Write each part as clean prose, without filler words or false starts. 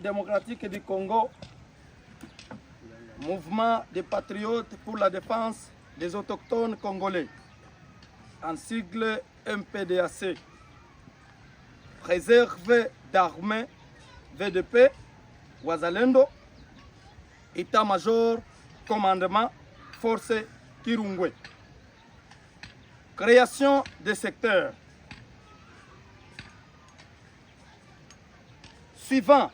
démocratique du Congo, mouvement des patriotes pour la défense des autochtones congolais, en sigle MPDAC, réserve d'armée VDP, Wazalendo, état-major, commandement, force Kirungwe. Création des secteurs. Suivant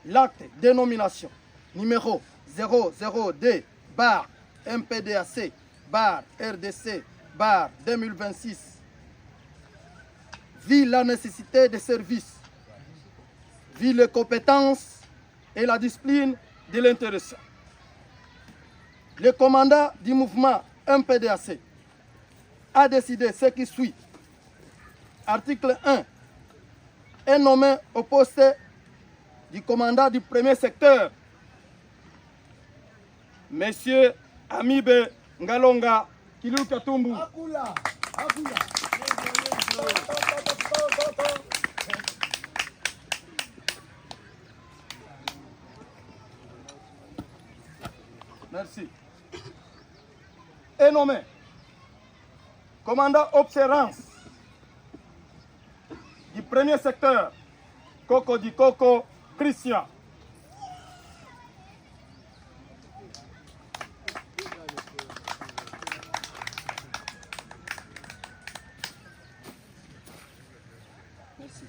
l'acte de nomination numéro 002 bar MPDAC bar RDC bar 2026, vu la nécessité des services, vu les compétences et la discipline de l'intéressé. Le commandant du mouvement MPDAC a décidé ce qui suit. Article 1 est nommé au poste du commandant du premier secteur, Monsieur Amibe Ngalonga Kilu Katumbu. Merci. Est nommé commandant observance du premier secteur, Koko Dikoko Christian. Merci.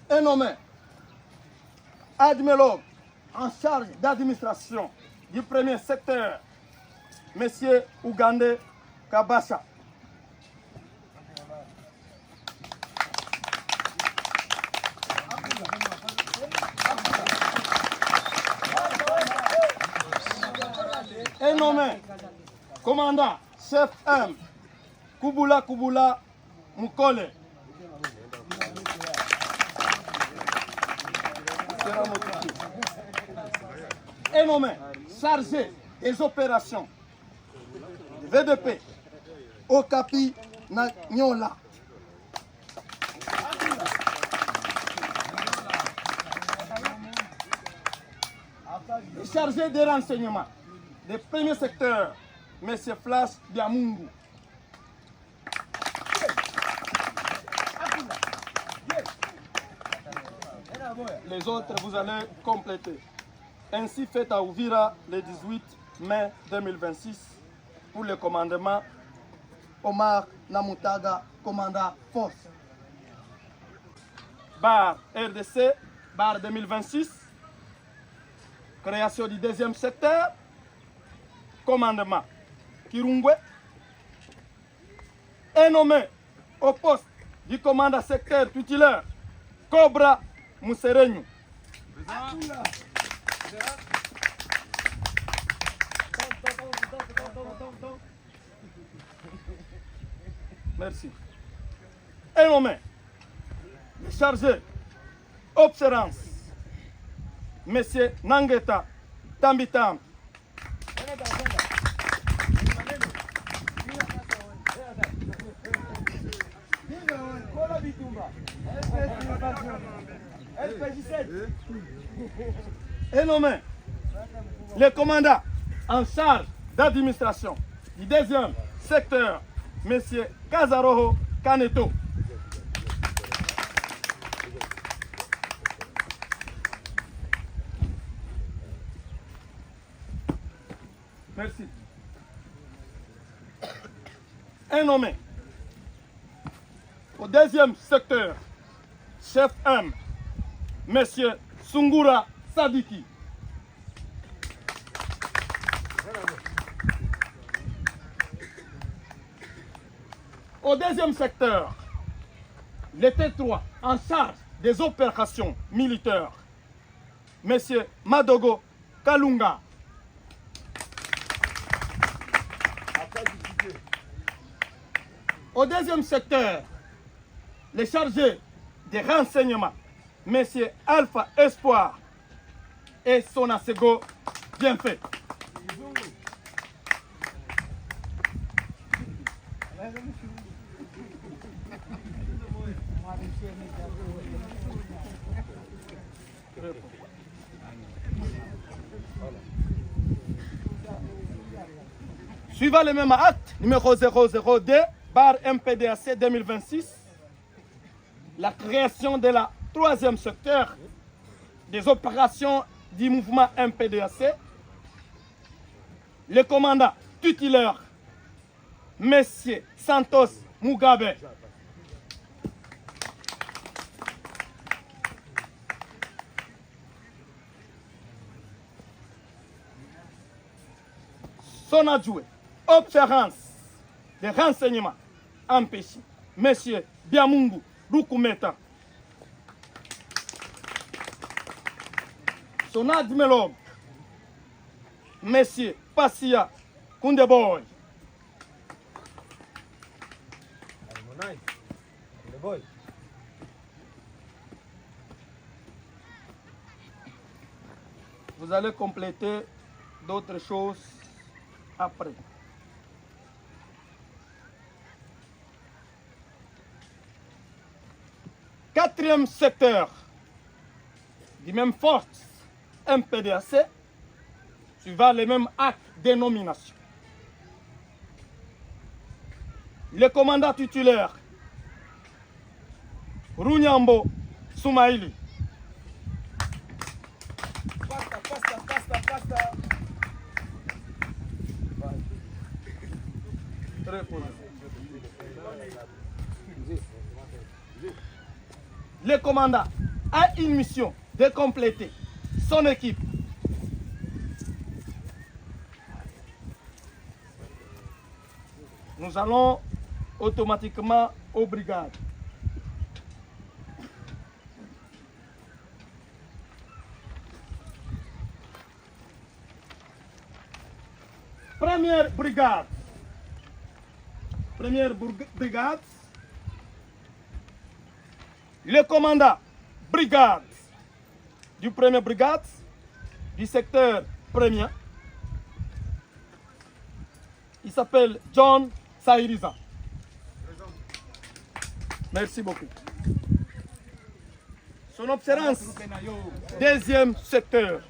Est nommé admiralogue en charge d'administration du premier secteur, Monsieur Ougande Kabasha. Est nommé commandant chef M Kubula Mukole. Est nommé chargé des opérations de VDP Okapi Nagnola. Chargé des renseignements des premiers secteurs, M. Flash Diamungu. Les autres, vous allez compléter. Ainsi fait à Ouvira le 18 mai 2026 pour le commandement Omar Namutaga, commandant force. Bar RDC, bar 2026, création du deuxième secteur, commandement Kirungwe, est nommé au poste du commandant secteur titulaire Cobra Mousserenou. Merci. Est nommé le chargé observance, Monsieur Nangeta Tambitam. Est nommé le commandant en charge d'administration du deuxième secteur, M. Kazaroho Kaneto. Merci. Est nommé au deuxième secteur, chef M, M. Sungura Sadiki. Au deuxième secteur, le T3 en charge des opérations militaires, M. Madogo Kalunga. Au deuxième secteur, le chargé des renseignements, M. Alpha Espoir et son asego bien fait. Suivant le même acte, numéro 002, barre MPDAC 2026, la création de la troisième secteur des opérations du mouvement MPDAC, le commandant titulaire, M. Santos Mugabe, son adjoint, observance des renseignements empêchés, M. Biamungu Rukumeta, son admélog, M. Passia Kundeboy, vous allez compléter d'autres choses après. Quatrième secteur du même force MPDAC, suivant les mêmes actes de nomination. Le commandant titulaire Runyambo Soumaïli. Le commandant a une mission de compléter son équipe. Nous allons automatiquement aux brigades. Première brigade. Le commandant brigade du premier brigade du secteur premier, il s'appelle John Saïriza. Merci beaucoup. Son observance, deuxième secteur.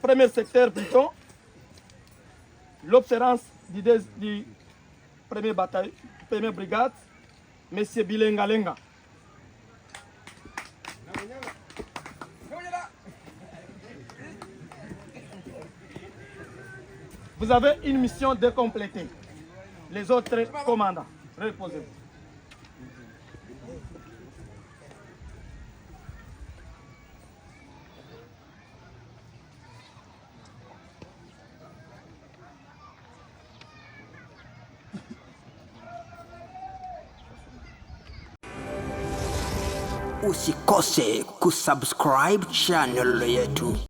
Premier secteur plutôt. L'observance du premier bataille, première brigade, M. Bilengalenga. Vous avez une mission de compléter. Les autres commandants, reposez-vous. Usikose kusubscribe channel yetu.